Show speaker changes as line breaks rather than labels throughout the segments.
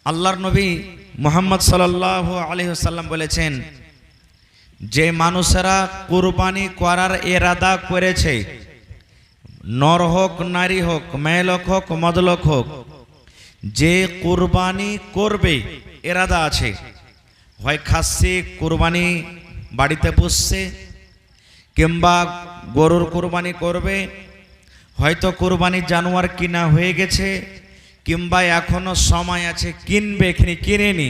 আল্লাহর নবী মুহাম্মদ সাল্লাল্লাহু আলাইহি ওয়াসাল্লাম বলেছেন, যে মানুষেরা কুরবানি করার ইরাদা করেছে, নর হোক নারী হোক, মেয়েলোক হোক মদলোক হোক, যে কুরবানি করবে ইরাদা আছে, হয় খাসি কুরবানি বাড়িতে পুষছে, কিংবা গরুর কুরবানি করবে, হয়তো কুরবানি জানোয়ার কিনা হয়ে গেছে, কিংবা এখনো সময় আছে কিনবে, এখানে কিনেনি,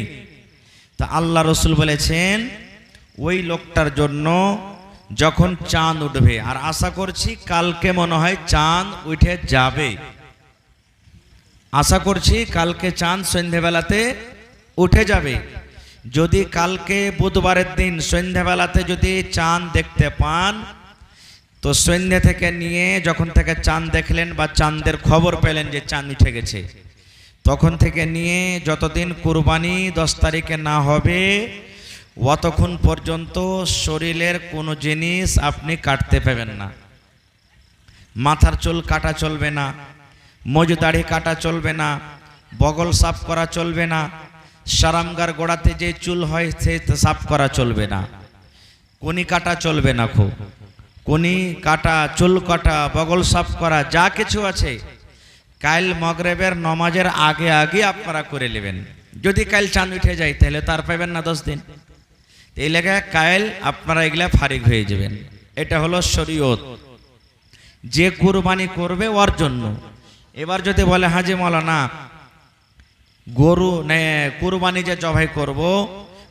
তা আল্লাহ রসুল বলেছেন ওই লোকটার জন্য যখন চাঁদ উঠবে, আর আশা করছি কালকে মনে হয় চাঁদ উঠে যাবে, আশা করছি কালকে চাঁদ সন্ধ্যেবেলাতে উঠে যাবে। যদি কালকে বুধবারের দিন সন্ধ্যেবেলাতে যদি চাঁদ দেখতে পান, তো সন্ধ্যে থেকে নিয়ে যখন থেকে চাঁদ দেখলেন বা চাঁদের খবর পেলেন যে চাঁদ উঠে গেছে, তখন থেকে নিয়ে যতদিন কুরবানি 10 তারিখে না হবে অতক্ষণ পর্যন্ত শরীরের কোনো জিনিস আপনি কাটতে পাবেন না। মাথার চুল কাটা চলবে না, মজদাড়ি কাটা চলবে না, বগল সাফ করা চলবে না, সারামগার গোড়াতে যে চুল হয় সে সাফ করা চলবে না, কোনি কাটা চলবে না, খুব কোনি কাটা, চুল কাটা, বগল সাফ করা যা কিছু আছে কাল মগরিবের নামাজের আগে আগে আপনারা করে নেবেন। যদি কাল চাঁদ উঠে যায় তাহলে তার পাবেন না 10 দিন, এই লেগে কাল আপনারা এগুলা ফারিগ হয়ে যাবেন। এটা হলো শরীয়ত, যে কুরবানি করবে ওর জন্য। এবার যদি বলে হাজি মাওলানা গরু কুরবানি যে জবাই করব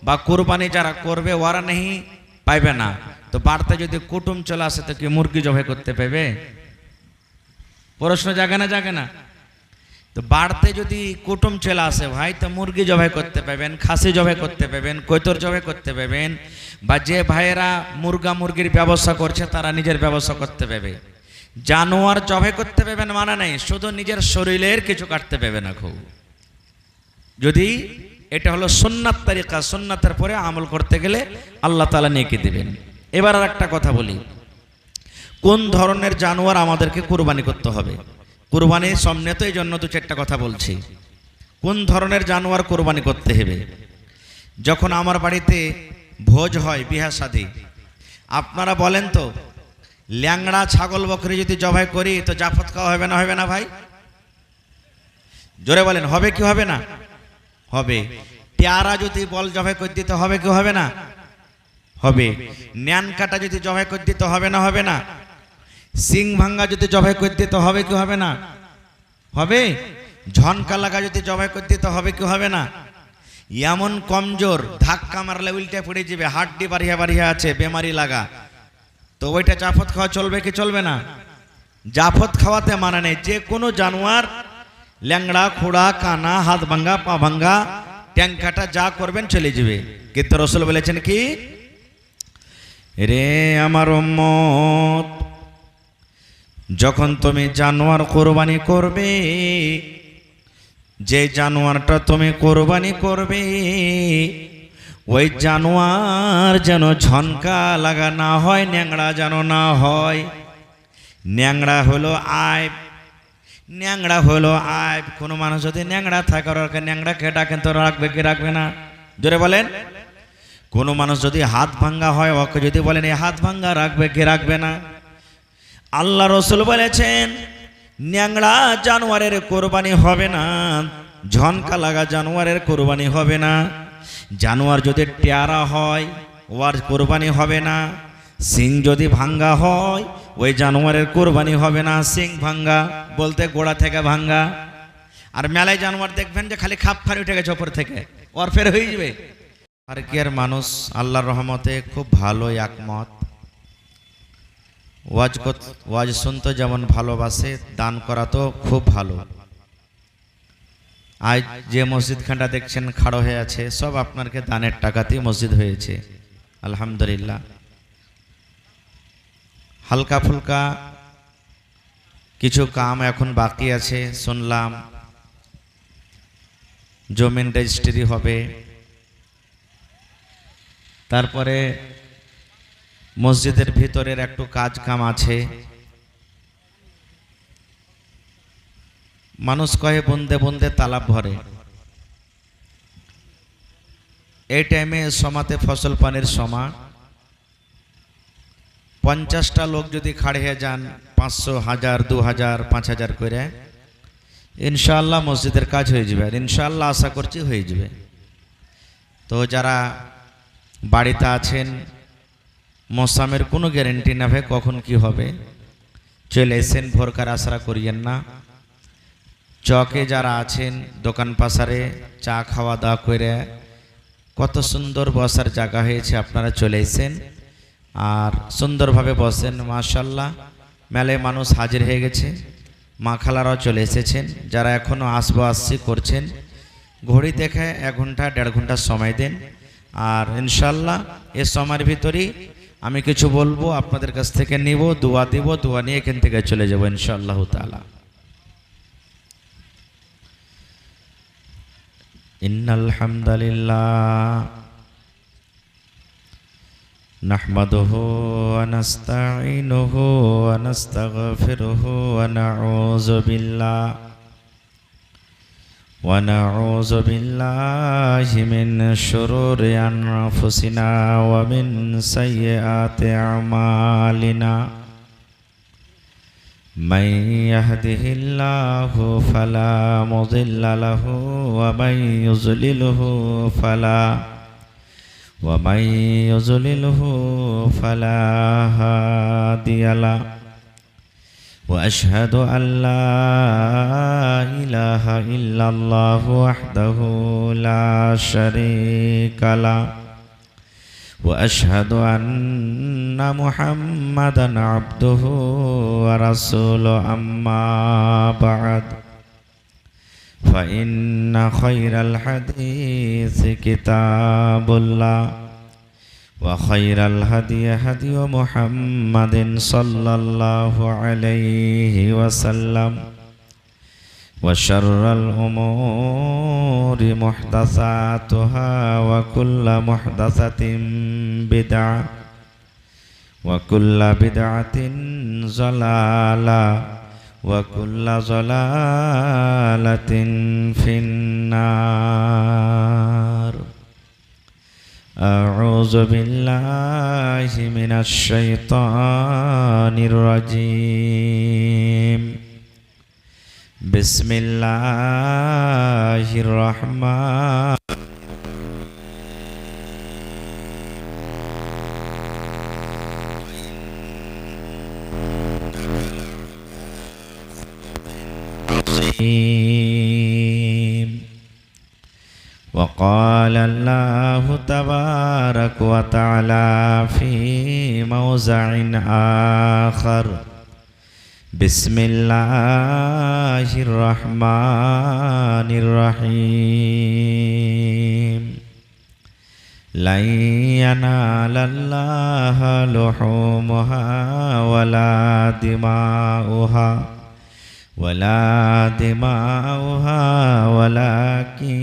বা কুরবানি যারা করবে ওরা নেই পাইবে না, তো বাড়িতে যদি কুটুম চলে আসে তো কি মুরগি জবাই করতে পাবে? প্রশ্ন জাগে না জাগে না? তো বাড়িতে যদি কুটুম চলে আসে ভাই, তো মুরগি জবাই করতে পাবেন, খাসি জবাই করতে পাবেন, কৈতর জবাই করতে পাবেন, বা যে ভাইয়েরা মুরগা মুরগির ব্যবসা করছে তারা নিজের ব্যবসা করতে পাবে। জানোয়ার জবাই করতে পাবেন মানে নেই, শুধু নিজের শরীরের কিছু কাটতে পাবে না খুব। যদি এটা হলো সুন্নাত তরিকা, সুন্নাতের পরে আমল করতে গেলে আল্লাহ তাআলা নেকি দিবেন। এবার আর একটা কথা বলি, কোন ধরনের জানোয়ার আমাদেরকে কুরবানি করতে হবে? কুরবানির সামনে তো এই জন্য 2-4টা কথা বলছি। কোন ধরনের জানোয়ার কুরবানি করতে হবে? যখন আমার বাড়িতে ভোজ হয়, বিহা শাদী, আপনারা বলেন তো ল্যাংড়া ছাগল বকরি যদি জবাই করি তো জাফত খাওয়া হবে না, হবে না ভাই? জোরে বলেন, হবে কি হবে না? হবে। পেয়ারা যদি বল জবাই করে দিতে হবে কি হবে না? হবে। ন্যান কাটা যদি জবাই করে দিতে হবে না, হবে না? সিং ভাঙ্গা যদি জবাই করে দিতে হবে কি হবে না? হবে। ঝনকা লাগা যদি জবাই করে দিতে হবে কি হবে না? এমন কমজোর, ধাক্কা মারলে উল্টে পড়ে যাবে, হাড্ডি বাড়িয়া বাড়িয়া আছে, বেমারি লাগা, তো ওইটা জাফত খাওয়া চলবে কি চলবে না? জাফত খাওয়াতে মানা নেই। যে কোনো জানোয়ার ল্যাংড়া, খোড়া, কানা, হাত ভাঙ্গা, পা ভাঙ্গা, ট্যাং কাটা যা করবেন চলে যাবে। কিন্তু রাসূল বলেছেন কি, রে আমার উম্মত, যখন তুমি জানোয়ার কোরবানি করবে, যে জানোয়ারটা তুমি কোরবানি করবে ওই জানোয়ার যেন ঝনকা লাগা না হয়, ন্যাংড়া যেন না হয়। ন্যাংড়া হলো আইব, ন্যাংড়া হলো আইব। কোনো মানুষ যদি ন্যাংড়া থাকে ওকে ন্যাংড়া খেটা কিন্তু রাখবে কি রাখবে না? জোরে বলেন। কোনো মানুষ যদি হাত ভাঙ্গা হয় ওকে যদি বলেন এই হাত ভাঙ্গা রাখবে কি রাখবে না? আল্লাহ রসুল বলেছেন ন্যাংড়া জানোয়ারের কোরবানি হবে না, ঝনকা লাগা জানোয়ারের কোরবানি হবে না। জানোয়ার যদি টেয়ারা হয় ওর কোরবানি হবে না। সিং যদি ভাঙ্গা হয় ওই জানোয়ারের কোরবানি হবে না। সিং ভাঙ্গা বলতে গোড়া থেকে ভাঙ্গা। আর মেলায় জানোয়ার দেখবেন যে খালি খাপ খানি উঠে গেছে ওপর থেকে, ওর ফের হয়ে যাবে। আর কি আর মানুষ আল্লাহর রহমতে খুব ভালো একমত। ওয়াজ শুনতে যেমন ভালোবাসে, দান করা তো খুব ভালো। আজ যে মসজিদখানটা দেখছেন খাড়ো হয়ে আছে, সব আপনাকে দানের টাকাতেই মসজিদ হয়েছে, আলহামদুলিল্লাহ। হালকা ফুলকা কিছু কাম এখন বাকি আছে শুনলাম, জমিন রেজিস্ট্রি হবে, তারপরে মসজিদের ভিতরের একটু কাজ কাম আছে। মানুষ কহে বন্দে বন্দে তালাব ভরে, এই টাইমে সমাতে ফসল পানির সমা 50টা লোক যদি খাড়ে হয়ে যান 500, 1000, 2000, 5000 করে, ইনশাআল্লাহ মসজিদের কাজ হয়ে যাবে। আর ইনশাআল্লাহ আশা করছি হয়ে যাবে। তো যারা বাড়িতে আছেন, মৌসামের কোনো গ্যারেন্টি না ভাই কখন কি হবে, চলে এসেন, ভোরকার আশা করিয়েন না। চকে যারা আছেন দোকান পাশারে চা খাওয়া দাওয়া করে কত সুন্দর বসার জায়গা হয়েছে, আপনারা চলে এসেন আর সুন্দরভাবে বসেন। মাশাআল্লাহ মেলায় মানুষ হাজির হয়ে গেছে, মা খালারাও চলে এসেছেন। যারা এখনও আসছি করছেন, ঘড়ি দেখে 1 ঘন্টা 1.5 ঘন্টা সময় দেন। আর ইনশাআল্লাহ এ সময়ের ভিতরেই আমি কিছু বলবো, আপনাদের কাছ থেকে নিব, দোয়া দিব, দোয়া নিয়ে এখান থেকে চলে যাব ইনশাআল্লাহ তাআলা। ইন্নাল হামদালিল্লাহ নাহমাদুহু ওয়া নাস্তাঈনুহু ওয়া নাস্তাগফিরুহু ওয়া নাউযু বিল্লাহি মিন শুরুরি আনফুসিনা ওয়া মিন সাইয়্যাতি আমালিনা। من يهده الله فلا مضل له ومن يضلله فلا هادي له وأشهد أن لا إله إلا الله وحده لا شريك له وأشهد أن محمدا عبده ورسوله أما بعد فإن خير الحديث كتاب الله وخير الهدي هدي محمد صلى الله عليه وسلم وشر الأمور محدثاتها وكل محدثة بدعة وكل بدعة ضلالة وكل ضلالة في النار. أعوذ بالله من الشيطان الرجيم. بسم الله الرحمن الرحيم. وقال الله تبارك وتعالى في موضع آخر: بسم الله الرحمن الرحيم. لن ينال الله لحومها ولا دماؤها ولكن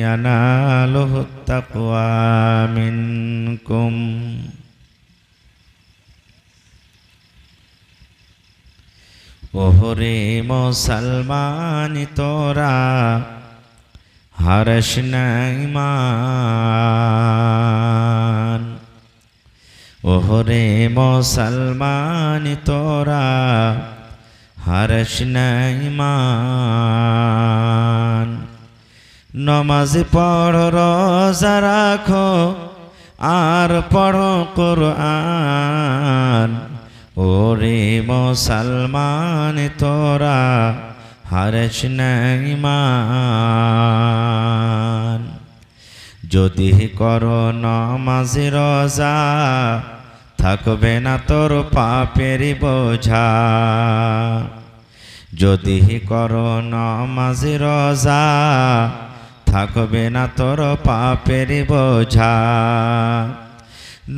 يناله التقوى منكم. ওহরে মুসলমান তোরা হারস না ঈমান, ওহরে মুসলমান তোরা হারস না ঈমান। নমাজ পড়ো, রোজা রাখো, আর পড়ো কোরআন। ওরে মুসলমান তোরা হারস না ঈমান। যদি করো নমাজ রোজা, থাকবে না তোর পাপের বোঝা। যদি করো নমাজ রোজা, থাকবে না তোর পাপের বোঝা।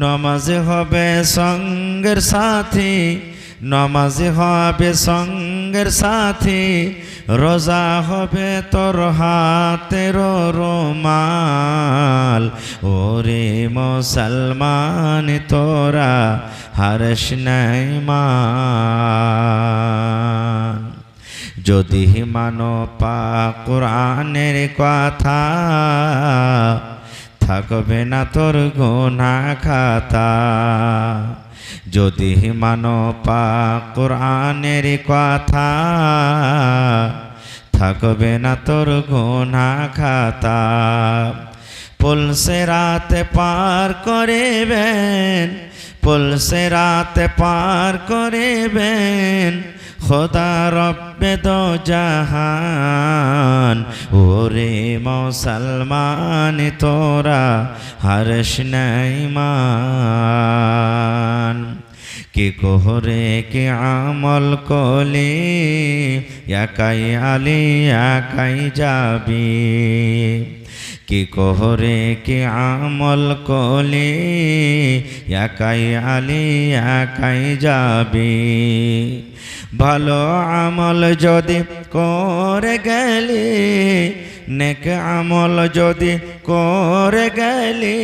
নমাজ হবে সঙ্গের সাথী, নমাজ হবে সঙ্গের সাথী। রোজা হবে তোর হাতের রুমাল। ওরে মুসলমান তোরা হারস না ঈমান। যদি মানো পাক কোরআনের কথা, থাকবে না তোর গুনাহ খাতা। যদি মানো পাক কোরআনের কথা, থাকবে না তোর গুনাহ খাতা। পুলসে রাতে পার করিবেন, পুলসে রাতে পার করিবেন খোদা রব্বে দো জাহান। ওরে মুসলমান তোরা হর্ষ নাই মান। কি কোহরে কি আমল কলি একাই আলি একাই যাবি। কি কোহরে কি আমল কলি একাই আলি একাই যাবি। ভালো আমল যদি করে গেলি, নেক আমল যদি করে গেলি,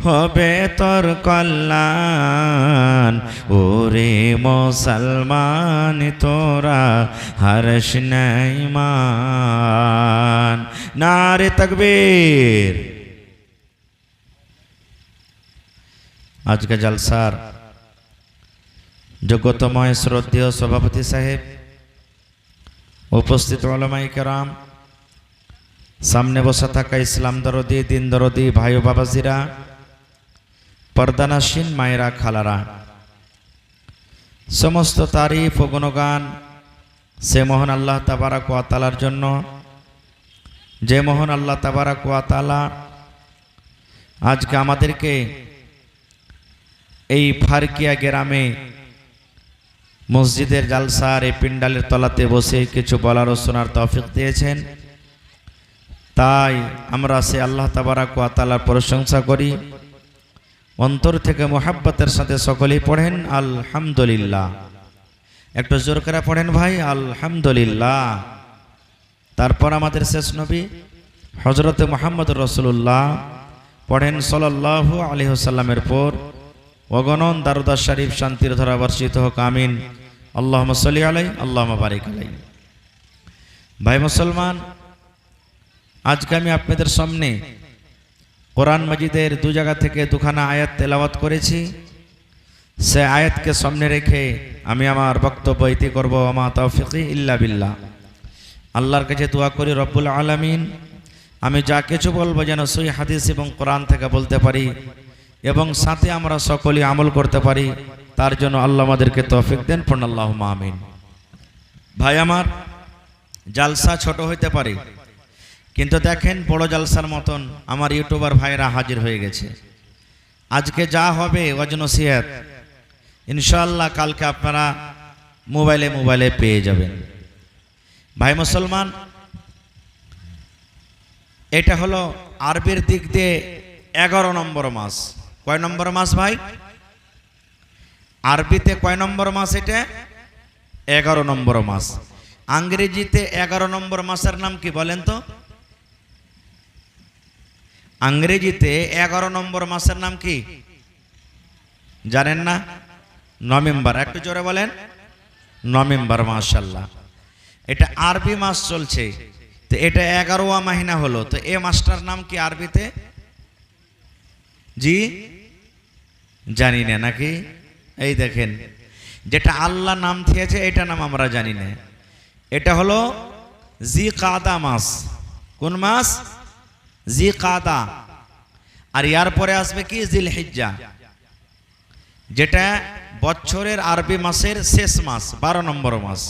হবে তোর কল্যাণ। ওরে মুসলমান তোরা হর্ষ নাই মান। নারে তাকবীর। আজকে জলসার যোগ্যতময় শ্রদ্ধেয় সভাপতি সাহেব, উপস্থিত উলামায়ে কেরাম, সামনে বসে থাকা ইসলাম দরদি দিন দরদি ভাই ও বাবাজিরা, পর্দানাসীন মায়েরা খালারা, সমস্ত তারিফ ও গুণগান সে মহান আল্লাহ তাবারাক ওয়া তাআলার জন্য, যে মহান আল্লাহ তাবারাক ওয়া তাআলা আজকে আমাদেরকে এই ফারকিয়া গ্রামে মসজিদের জালসার এই পিন্ডালের তলাতে বসে কিছু বলার ও শোনার তৌফিক দিয়েছেন। তাই আমরা সে আল্লাহ তাবারাক ওয়া তাআলার প্রশংসা করি। অন্তর থেকে মোহাব্বতের সাথে সকলেই পড়েন আলহামদুলিল্লাহ। একটু জোর করে পড়েন ভাই আলহামদুলিল্লাহ। তারপর আমাদের শেষ নবী হযরত মুহাম্মদ রাসূলুল্লাহ পড়েন সাল্লাল্লাহু আলাইহি ওয়াসাল্লামের পর অগণন দারুদ শরীফ শান্তির ধারা বর্ষিত হোক, আমিন। আল্লাহুম্মা সাল্লি আলাইহি আল্লাহুম্মা বারিক আলাইহি। ভাই মুসলমান, আজকে আমি আপনাদের সামনে কোরআন মাজিদের দু জায়গা থেকে দুখানা আয়াত তেলাওয়াত করেছি। সে আয়াতকে সামনে রেখে আমি আমার বক্তব্য ইতি করব। আমা তাওফিকি ইল্লা বিল্লাহ। আল্লাহর কাছে দোয়া করি রব্বুল আলামিন আমি যা কিছু বলবো যেন সহি হাদিস এবং কোরআন থেকে বলতে পারি এবং সাথে আমরা সকলেই আমল করতে পারি, তার জন্য আল্লাহ আমাদেরকে তৌফিক দেন। পড়ুন আল্লাহুম্মা আমিন। ভাই আমার, জালসা ছোট হইতে পারে, কিন্তু দেখেন বড় জালসার মতন আমার ইউটিউবার ভাইরা হাজির হয়ে গেছে। আজকে যা হবে ওয়াজ নসিহত ইনশাআল্লাহ কালকে আপনারা মোবাইলে মোবাইলে পেয়ে যাবেন। ভাই মুসলমান, এটা হলো আরবির দিক দিয়ে 11 নম্বর মাস। কয় নম্বর মাস ভাই? আরবিতে কয় নম্বর মাস এটা? 11 নম্বর মাস। ইংরেজিতে 11 নম্বর মাসের নাম কি বলেন তো? ইংরেজিতে 11 নম্বর মাসের নাম কি জানেন না? নভেম্বর। একটু জোরে বলেন নভেম্বর। মাশাআল্লাহ, এটা আরবি মাস চলছে, তো এটা 11ওয়া মাহিনা হলো। তো এই মাসটার নাম কি আরবিতে? জি জানি না নাকি? এই দেখেন, যেটা আল্লাহ নাম দিয়েছে এটা নাম আমরা জানি না। এটা হলো জিকাদা মাস। কোন মাস? জিকাদা। আর ইয়ার পরে আসবে কি? জিলহিজ্জা, যেটা বছরের আরবি মাসের শেষ মাস, 12 নম্বর মাস।